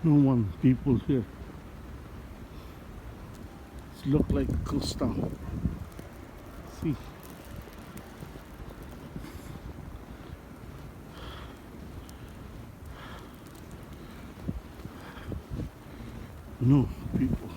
No one people here. It look like a ghost town. See, no people.